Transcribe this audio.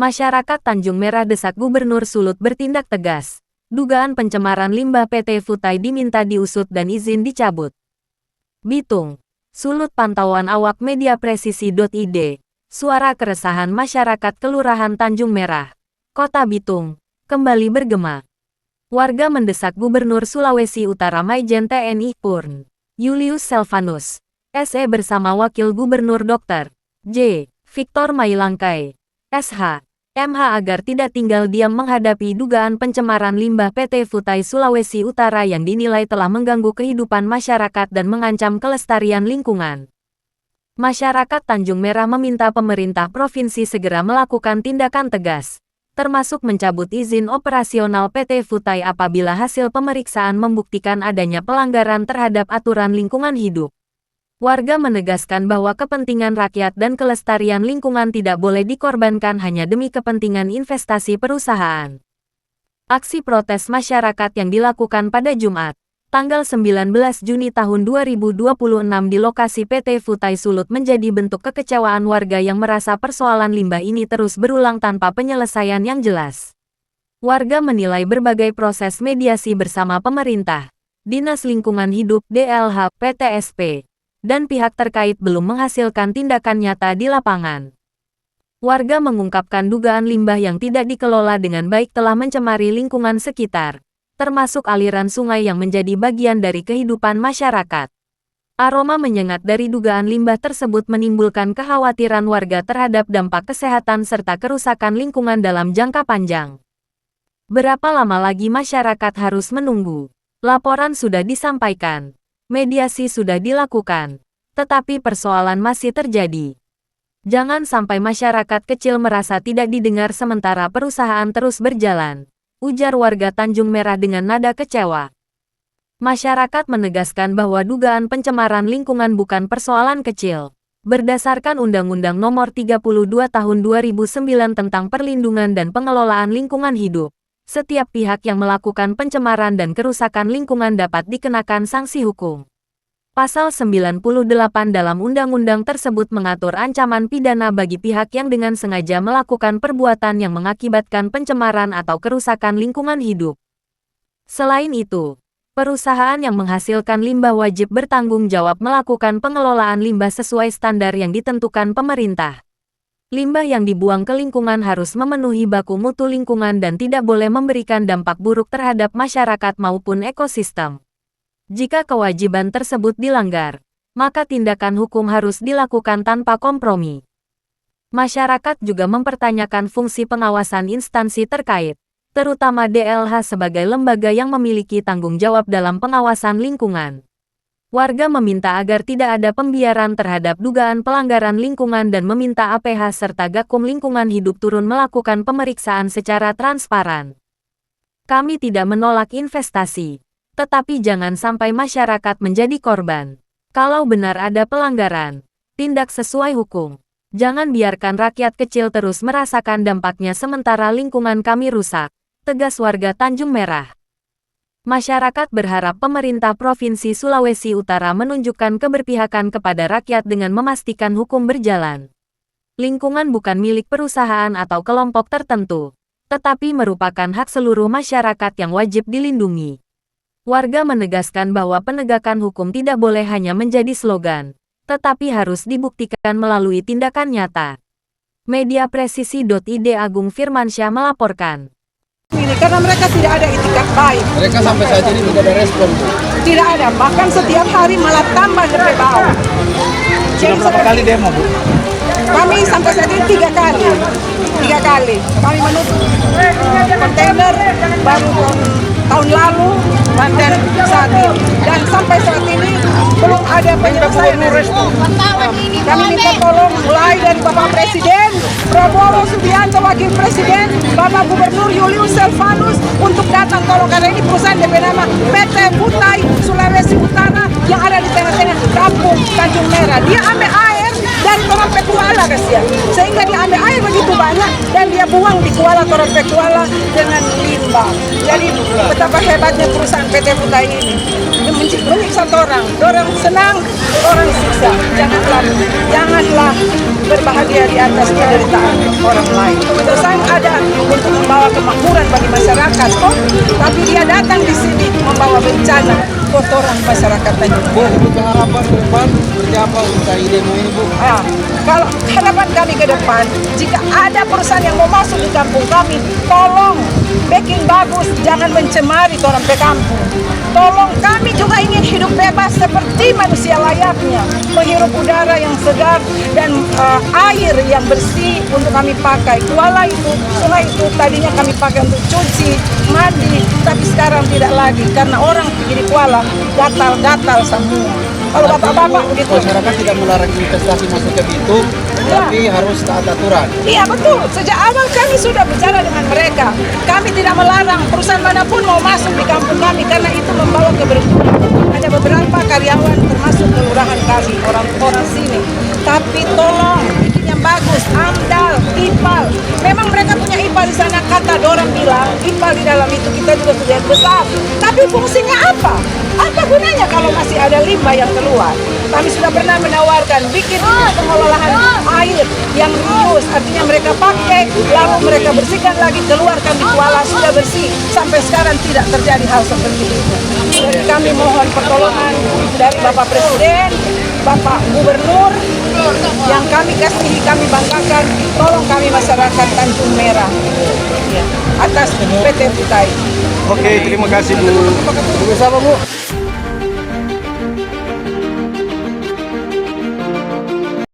Masyarakat Tanjung Merah desak Gubernur Sulut bertindak tegas. Dugaan pencemaran limbah PT Futai diminta diusut dan izin dicabut. Bitung, Sulut pantauan awak media presisi.id. Suara keresahan masyarakat Kelurahan Tanjung Merah, Kota Bitung, kembali bergema. Warga mendesak Gubernur Sulawesi Utara Maijen TNI Purn Julius Selvanus, SE bersama Wakil Gubernur Dr. J. Victor Mailangkai, SH, MH agar tidak tinggal diam menghadapi dugaan pencemaran limbah PT Futai Sulawesi Utara yang dinilai telah mengganggu kehidupan masyarakat dan mengancam kelestarian lingkungan. Masyarakat Tanjung Merah meminta pemerintah provinsi segera melakukan tindakan tegas, termasuk mencabut izin operasional PT Futai apabila hasil pemeriksaan membuktikan adanya pelanggaran terhadap aturan lingkungan hidup. Warga menegaskan bahwa kepentingan rakyat dan kelestarian lingkungan tidak boleh dikorbankan hanya demi kepentingan investasi perusahaan. Aksi protes masyarakat yang dilakukan pada Jumat, tanggal 19 Juni tahun 2026 di lokasi PT Futai Sulut menjadi bentuk kekecewaan warga yang merasa persoalan limbah ini terus berulang tanpa penyelesaian yang jelas. Warga menilai berbagai proses mediasi bersama pemerintah, Dinas Lingkungan Hidup DLH, PTSP, dan pihak terkait belum menghasilkan tindakan nyata di lapangan. Warga mengungkapkan dugaan limbah yang tidak dikelola dengan baik telah mencemari lingkungan sekitar, termasuk aliran sungai yang menjadi bagian dari kehidupan masyarakat. Aroma menyengat dari dugaan limbah tersebut menimbulkan kekhawatiran warga terhadap dampak kesehatan serta kerusakan lingkungan dalam jangka panjang. Berapa lama lagi masyarakat harus menunggu? Laporan sudah disampaikan. Mediasi sudah dilakukan, tetapi persoalan masih terjadi. Jangan sampai masyarakat kecil merasa tidak didengar sementara perusahaan terus berjalan, ujar warga Tanjung Merah dengan nada kecewa. Masyarakat menegaskan bahwa dugaan pencemaran lingkungan bukan persoalan kecil. Berdasarkan Undang-Undang Nomor 32 Tahun 2009 tentang Perlindungan dan Pengelolaan Lingkungan Hidup, setiap pihak yang melakukan pencemaran dan kerusakan lingkungan dapat dikenakan sanksi hukum. Pasal 98 dalam undang-undang tersebut mengatur ancaman pidana bagi pihak yang dengan sengaja melakukan perbuatan yang mengakibatkan pencemaran atau kerusakan lingkungan hidup. Selain itu, perusahaan yang menghasilkan limbah wajib bertanggung jawab melakukan pengelolaan limbah sesuai standar yang ditentukan pemerintah. Limbah yang dibuang ke lingkungan harus memenuhi baku mutu lingkungan dan tidak boleh memberikan dampak buruk terhadap masyarakat maupun ekosistem. Jika kewajiban tersebut dilanggar, maka tindakan hukum harus dilakukan tanpa kompromi. Masyarakat juga mempertanyakan fungsi pengawasan instansi terkait, terutama DLH sebagai lembaga yang memiliki tanggung jawab dalam pengawasan lingkungan. Warga meminta agar tidak ada pembiaran terhadap dugaan pelanggaran lingkungan dan meminta APH serta Gakum Lingkungan Hidup turun melakukan pemeriksaan secara transparan. Kami tidak menolak investasi, tetapi jangan sampai masyarakat menjadi korban. Kalau benar ada pelanggaran, tindak sesuai hukum. Jangan biarkan rakyat kecil terus merasakan dampaknya sementara lingkungan kami rusak, tegas warga Tanjung Merah. Masyarakat berharap pemerintah Provinsi Sulawesi Utara menunjukkan keberpihakan kepada rakyat dengan memastikan hukum berjalan. Lingkungan bukan milik perusahaan atau kelompok tertentu, tetapi merupakan hak seluruh masyarakat yang wajib dilindungi. Warga menegaskan bahwa penegakan hukum tidak boleh hanya menjadi slogan, tetapi harus dibuktikan melalui tindakan nyata. Media Presisi.id Agung Firmansyah melaporkan. Ini karena mereka tidak ada itikat baik. Mereka sampai saat ini tidak ada respon, Bu. Tidak ada, bahkan setiap hari malah tambah lebih bawah. Sudah berapa kali demo, Bu? Kami sampai saat ini 3 kali. 3 kali. Kami menutup kontainer baru tahun lalu dan saat ini. Dan sampai saat ini belum ada penyelesaian respon. Kami minta tolong mulai dari Bapak Presiden, Prabowo Subianto Wakil Presiden, Bapak Gubernur Julius Selvanus untuk datang tolong karena ini perusahaan DP nama PT Futai Sulawesi Utara yang ada di tengah-tengah kampung Tanjung Merah. Dia ambil air dari Torong Pekuala kasihan, sehingga dia ambil air begitu banyak dan dia buang di Kuala Torong Pekuala dengan limbah. Jadi betapa hebatnya perusahaan PT Futai ini menyiksa orang senang, orang siksa. Janganlah berbahagia di atas penderitaan orang lain. perusahaan ada untuk membawa kemakmuran bagi masyarakat, kok. Tapi dia datang di sini membawa bencana kotoran masyarakat Tanjung. Bu, untuk harapan ke depan seperti apa untuk demo ini, Bu? Kalau harapan kami ke depan, jika ada perusahaan yang mau masuk di kampung kami, tolong bikin bagus, jangan mencemari orang pe kampung. Tolong, kami juga ingin hidup bebas seperti manusia layaknya, menghirup udara yang segar dan air yang bersih untuk kami pakai. Kuala itu, sungai itu tadinya kami pakai untuk cuci, mandi, tapi sekarang tidak lagi karena orang di Kuala gatal-gatal semua. Kalau bapak-bapak begitu. Masyarakat tidak melarang investasi masuk ke Bitung, tapi harus taat aturan. Iya betul, sejak awal kami sudah bicara dengan mereka. Kami tidak melarang perusahaan manapun mau masuk di kampung kami karena itu membawa keberuntungan. Ada beberapa karyawan termasuk kelurahan kami, orang-orang sini. Tapi tolong bikin yang bagus, AMDAL, IPAL. Memang mereka punya IPAL di sana, kata Dorang bilang, IPAL di dalam itu kita juga sudah besar. Tapi fungsinya apa? Apa gunanya kalau masih ada limbah yang keluar? Kami sudah pernah menawarkan bikin pengelolaan air yang reuse, artinya mereka pakai, lalu mereka bersihkan lagi, keluarkan di Kuala, sudah bersih. Sampai sekarang tidak terjadi hal seperti itu. Jadi kami mohon pertolongan dari Bapak Presiden, Bapak Gubernur, yang kami kasihi, kami banggakan, tolong kami masyarakat Tanjung Merah atas PT Futai. Oke, terima kasih, Bu. Bersama, Bu.